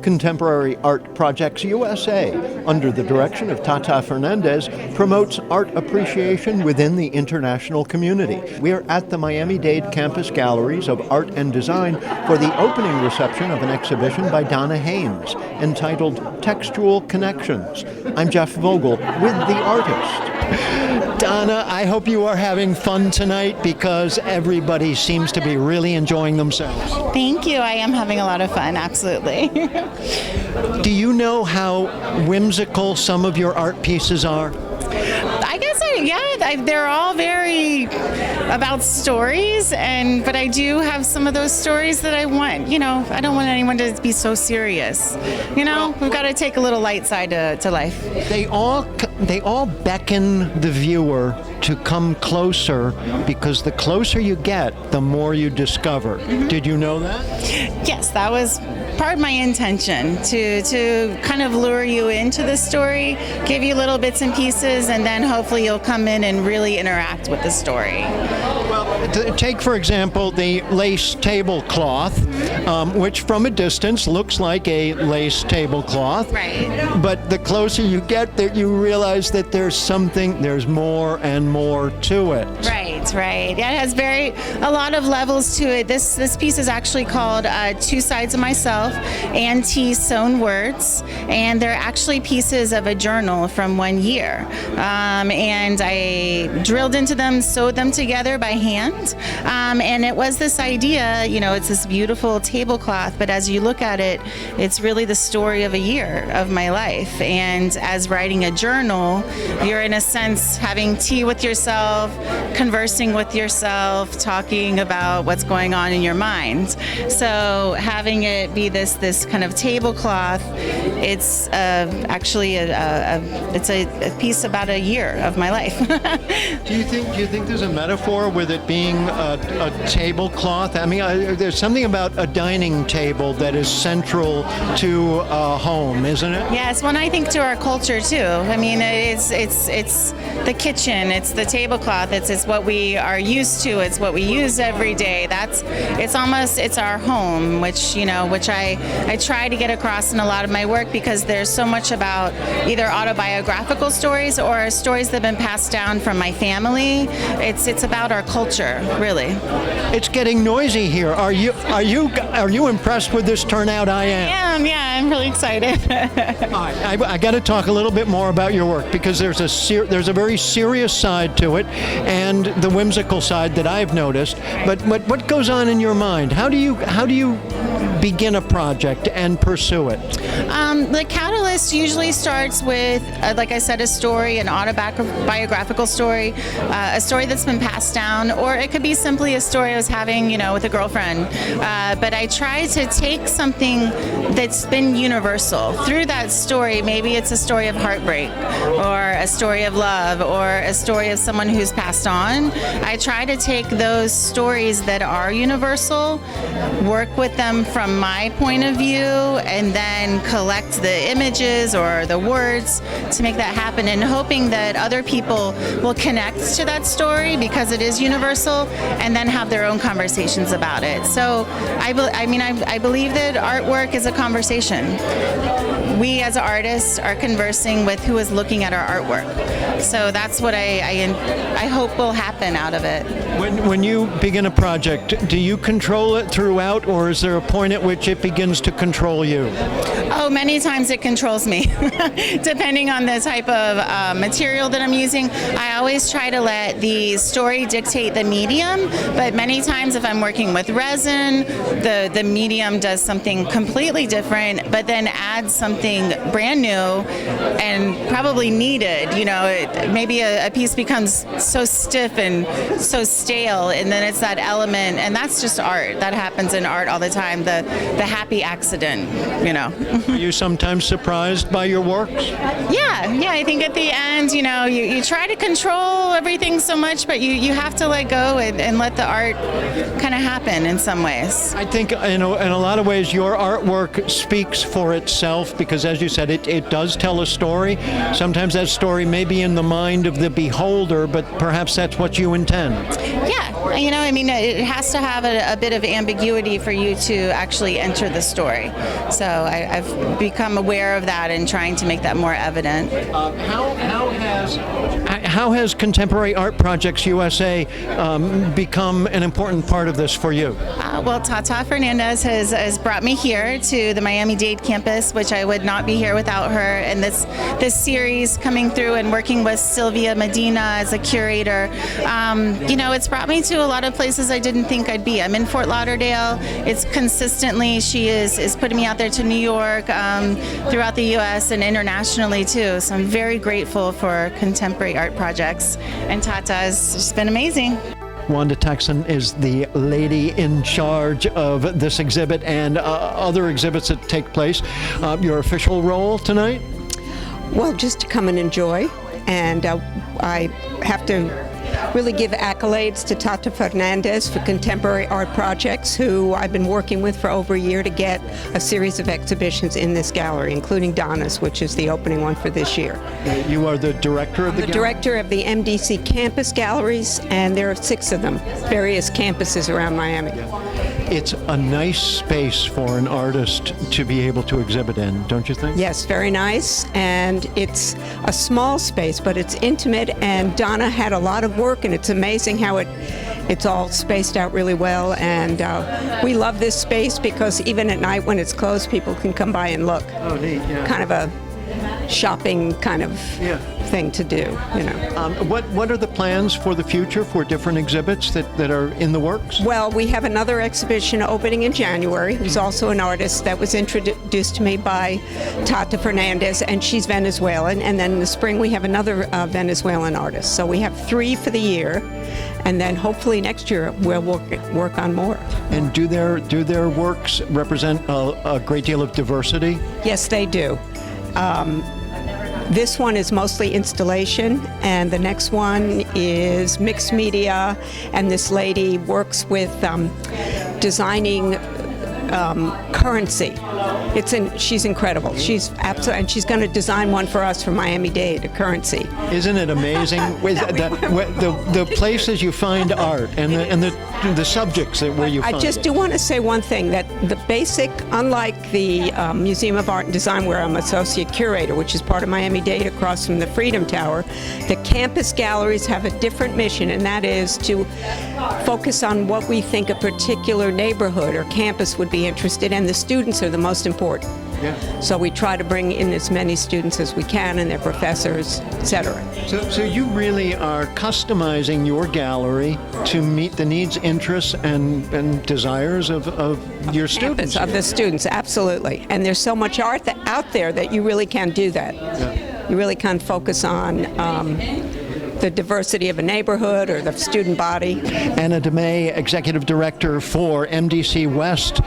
Contemporary Art Projects USA, under the direction of Tata Fernandez, promotes art appreciation within the international community. We are at the Miami-Dade Campus Galleries of Art and Design for the opening reception of an exhibition by Donna Haynes entitled Textual Connections. I'm Jeff Vogel with the artist. Donna, I hope you are having fun tonight because everybody seems to be really enjoying themselves. Thank you. I am having a lot of fun, absolutely. Do you know how whimsical some of your art pieces are? They're all very about stories, but I do have some of those stories that I want. I don't want anyone to be so serious. We've got to take a little light side to life. They all beckon the viewer to come closer because the closer you get, the more you discover. Mm-hmm. Did you know that? Yes, that was part of my intention, to kind of lure you into the story, give you little bits and pieces, and then hopefully you'll come in and really interact with the story. Well, take for example the lace tablecloth, which from a distance looks like a lace tablecloth. Right. But the closer you get, that you realize that there's more and more to it. Right. Yeah, it has a lot of levels to it. This piece is actually called Two Sides of Myself and T Sewn Words, and they're actually pieces of a journal from 1 year. And I drilled into them, sewed them together by hand, and it was this idea, it's this beautiful tablecloth, but as you look at it, it's really the story of a year of my life. And as writing a journal, you're in a sense having tea with yourself, conversing with yourself, talking about what's going on in your mind. So having it be this kind of tablecloth, it's actually it's a piece about a year of my life. Do you think there's a metaphor with it being a tablecloth? I mean, there's something about a dining table that is central to a home, isn't it? Yes, when I think to our culture too. I mean, it's the kitchen, it's the tablecloth, it's what we are used to, it's what we use every day. It's our home, which I try to get across in a lot of my work, because there's so much about either autobiographical stories or stories that have been passed down from my family. It's about our culture, really. It's getting noisy here. Are you impressed with this turnout? I am. Yeah, I'm really excited. I got to talk a little bit more about your work, because there's a very serious side to it and the whimsical side that I've noticed. But what goes on in your mind? How do you begin a project and pursue it? The catalyst usually starts with, like I said, a story, an autobiographical story, a story that's been passed down, or it could be simply a story I was having, with a girlfriend. But I try to take something that's been universal through that story. Maybe it's a story of heartbreak, or a story of love, or a story of someone who's passed on. I try to take those stories that are universal, work with them from my point of view, and then collect the images or the words to make that happen, and hoping that other people will connect to that story because it is universal, and then have their own conversations about it. So I believe that artwork is a conversation. We as artists are conversing with who is looking at our artwork. So that's what I hope will happen out of it. When you begin a project, do you control it throughout, or is there a point at which it begins to control you? Oh, many times it controls me, depending on the type of material that I'm using. I always try to let the story dictate the medium, but many times if I'm working with resin, the medium does something completely different, but then adds something brand new and probably needed. Maybe a piece becomes so stiff and so stale, and then it's that element, and that's just art. That happens in art all the time, the happy accident. Are you sometimes surprised by your works? Yeah, I think at the end, you try to control everything so much, but you have to let go and let the art kind of happen in some ways. I think in a lot of ways your artwork speaks for itself because, as you said, it does tell a story. Sometimes that story may be in the mind of the beholder, but perhaps that's what you intend. Yeah, it has to have a bit of ambiguity for you to actually enter the story. So I've become aware of that and trying to make that more evident. How has Contemporary Art Projects USA become an important part of this for you? Well, Tata Fernandez has brought me here to the Miami-Dade campus, which I would not be here without her. And this series coming through and working with Sylvia Medina as a curator, it's brought me to a lot of places I didn't think I'd be. I'm in Fort Lauderdale. It's consistently, she is putting me out there to New York, throughout the U.S. and internationally too. So I'm very grateful for Contemporary Art Projects. And Tata has just been amazing. Wanda Texan is the lady in charge of this exhibit and other exhibits that take place. Your official role tonight? Well, just to come and enjoy. And I have to really give accolades to Tata Fernandez for Contemporary Art Projects, who I've been working with for over a year to get a series of exhibitions in this gallery, including Donna's, which is the opening one for this year. You are the director of the gallery? Director of the MDC campus galleries, and there are 6 of them, various campuses around Miami. It's a nice space for an artist to be able to exhibit in, don't you think? Yes, very nice, and it's a small space, but it's intimate, and Donna had a lot of work, and it's amazing how it's all spaced out really well, and we love this space because even at night when it's closed, people can come by and look. Oh, neat, yeah. Kind of a shopping kind of thing to do, What are the plans for the future for different exhibits that are in the works? Well, we have another exhibition opening in January, who's also an artist that was introduced to me by Tata Fernandez, and she's Venezuelan. And then in the spring, we have another Venezuelan artist. So we have 3 for the year, and then hopefully next year we'll work on more. And do their works represent a great deal of diversity? Yes, they do. This one is mostly installation, and the next one is mixed media, and this lady works with designing currency. She's incredible. She's absolutely, and she's going to design one for us for Miami-Dade, a currency. Isn't it amazing? the places you find art and the subjects where you find it. I just do want to say one thing, that the basic, unlike the Museum of Art and Design, where I'm associate curator, which is part of Miami-Dade across from the Freedom Tower, the campus galleries have a different mission, and that is to focus on what we think a particular neighborhood or campus would be interested in. The students are the most important. Yeah. So we try to bring in as many students as we can and their professors, etc. So you really are customizing your gallery to meet the needs, interests, and desires of your students. Of the students, absolutely. And there's so much art out there that you really can't do that. Yeah. You really can't focus on the diversity of a neighborhood or the student body. Anna DeMay, Executive Director for MDC West.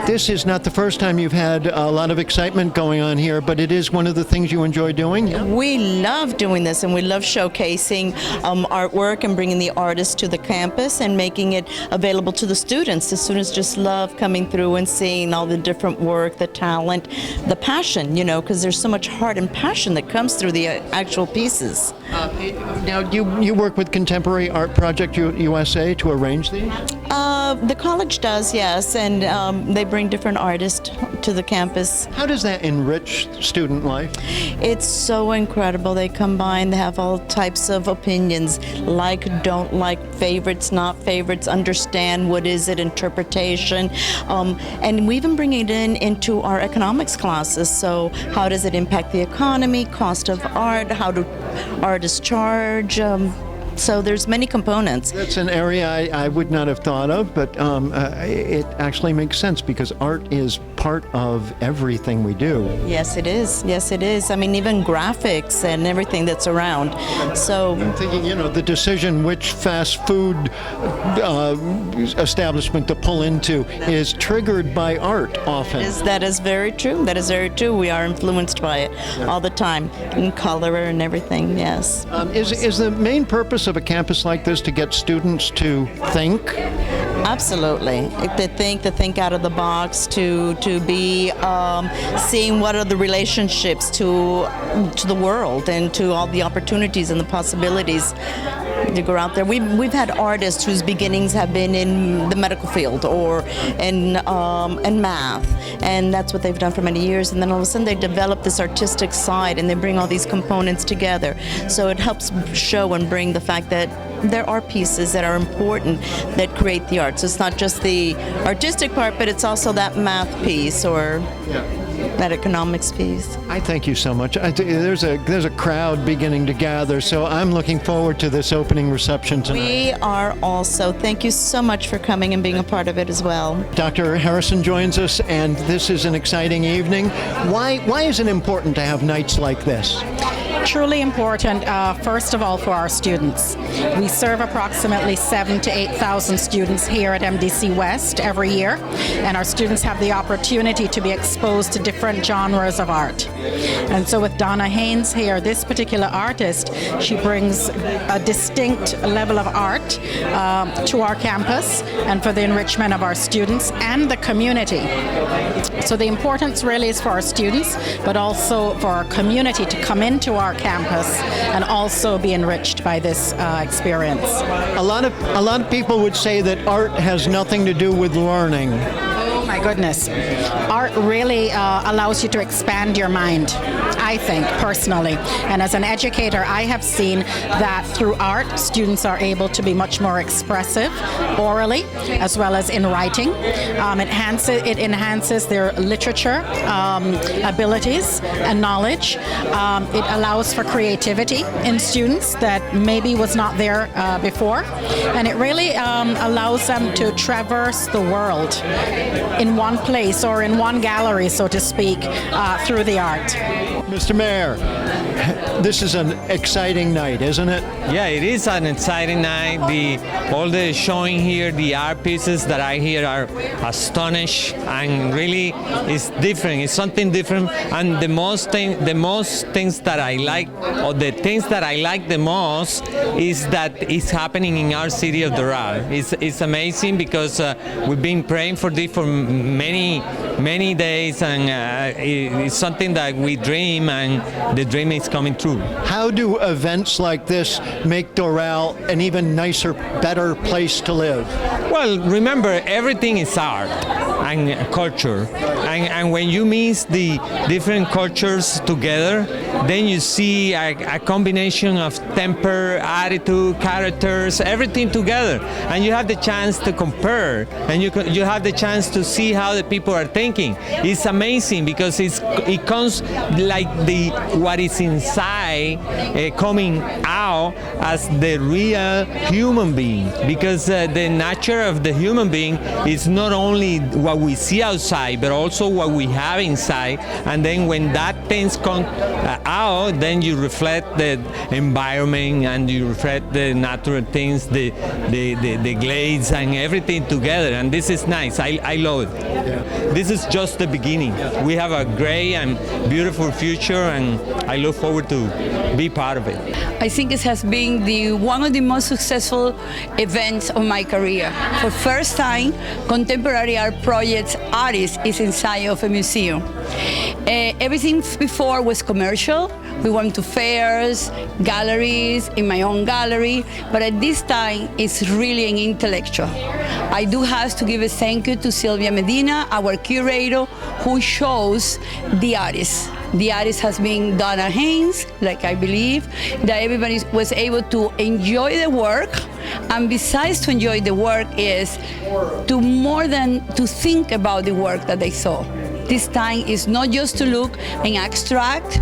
This is not the first time you've had a lot of excitement going on here, but it is one of the things you enjoy doing? Yeah? We love doing this, and we love showcasing artwork and bringing the artists to the campus and making it available to the students. The students just love coming through and seeing all the different work, the talent, the passion, because there's so much heart and passion that comes through the actual pieces. Now, you work with Contemporary Art Project USA to arrange these? The college does, yes, and they bring different artists to the campus. How does that enrich student life? It's so incredible. They combine, they have all types of opinions, like, don't like, favorites, not favorites, understand, what is it, interpretation, and we even bring it into our economics classes. So how does it impact the economy, cost of art, how do artists charge? So there's many components. That's an area I would not have thought of, but it actually makes sense because art is part of everything we do. Yes, it is. Yes, it is. I mean, even graphics and everything that's around. So I'm thinking, the decision which fast food establishment to pull into is triggered by art often. that is very true. That is very true. We are influenced by it all the time, in color and everything. Yes. Is the main purpose of a campus like this to get students to think? Absolutely. To think out of the box, to be seeing what are the relationships to the world and to all the opportunities and the possibilities to go out there. We've had artists whose beginnings have been in the medical field or in math, and that's what they've done for many years. And then all of a sudden they develop this artistic side and they bring all these components together. So it helps show and bring the fact that there are pieces that are important that create the art. So it's not just the artistic part, but it's also that math piece or that economics piece. I thank you so much. There's a crowd beginning to gather, so I'm looking forward to this opening reception tonight. We are also. Thank you so much for coming and being a part of it as well. Dr. Harrison joins us, and this is an exciting evening. Why is it important to have nights like this? Truly important, first of all, for our students. We serve approximately 7,000 to 8,000 students here at MDC West every year, and our students have the opportunity to be exposed to different genres of art. And so with Donna Haynes here, this particular artist, she brings a distinct level of art to our campus and for the enrichment of our students and the community. So the importance really is for our students, but also for our community to come into our campus and also be enriched by this experience. A lot of people would say that art has nothing to do with learning. Oh my goodness. Art really allows you to expand your mind, I think, personally. And as an educator, I have seen that through art, students are able to be much more expressive orally as well as in writing. It enhances their literature abilities and knowledge. It allows for creativity in students that maybe was not there before. And it really allows them to traverse the world in one place or in one gallery, so to speak, through the art. Mr. Mayor, this is an exciting night, isn't it? Yeah, it is an exciting night. All the showing here, the art pieces that I hear are astonished, and really it's different. It's something different. And the most things that I like, or the things that I like the most, is that it's happening in our city of Doral. It's amazing because we've been praying for this for many days, and it's something that we dream, and the dream is coming true. How do events like this make Doral an even nicer, better place to live? Well, remember, everything is art and culture, and when you mix the different cultures together, then you see a combination of temper, attitude, characters, everything together, and you have the chance to compare, and you have the chance to see how the people are thinking. It's amazing because it comes like what is inside coming out as the real human being, because the nature of the human being is not only what we see outside, but also what we have inside. And then when that things come out, then you reflect the environment and you reflect the natural things, the glades and everything together. And this is nice. I love it. Yeah. This is just the beginning. We have a great and beautiful future, and I look forward to be part of it. I think it has been one of the most successful events of my career. For first time, contemporary art projects artist is inside of a museum. Everything before was commercial. We went to fairs, galleries, in my own gallery, but at this time it's really an intellectual. I do have to give a thank you to Sylvia Medina, our curator, who shows the artists. The artist has been Donna Haynes, like I believe, that everybody was able to enjoy the work, and besides to enjoy the work is to more than to think about the work that they saw. This time is not just to look in abstract,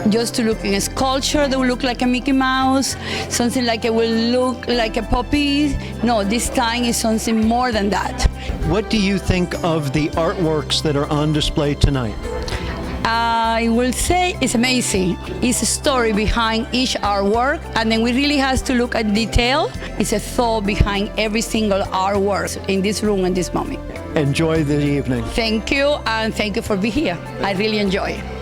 just to look in a sculpture that will look like a Mickey Mouse, something like it will look like a puppy. No, this time is something more than that. What do you think of the artworks that are on display tonight? I will say it's amazing. It's a story behind each artwork, and then we really have to look at detail. It's a thought behind every single artwork in this room at this moment. Enjoy the evening. Thank you, and thank you for being here. I really enjoy it.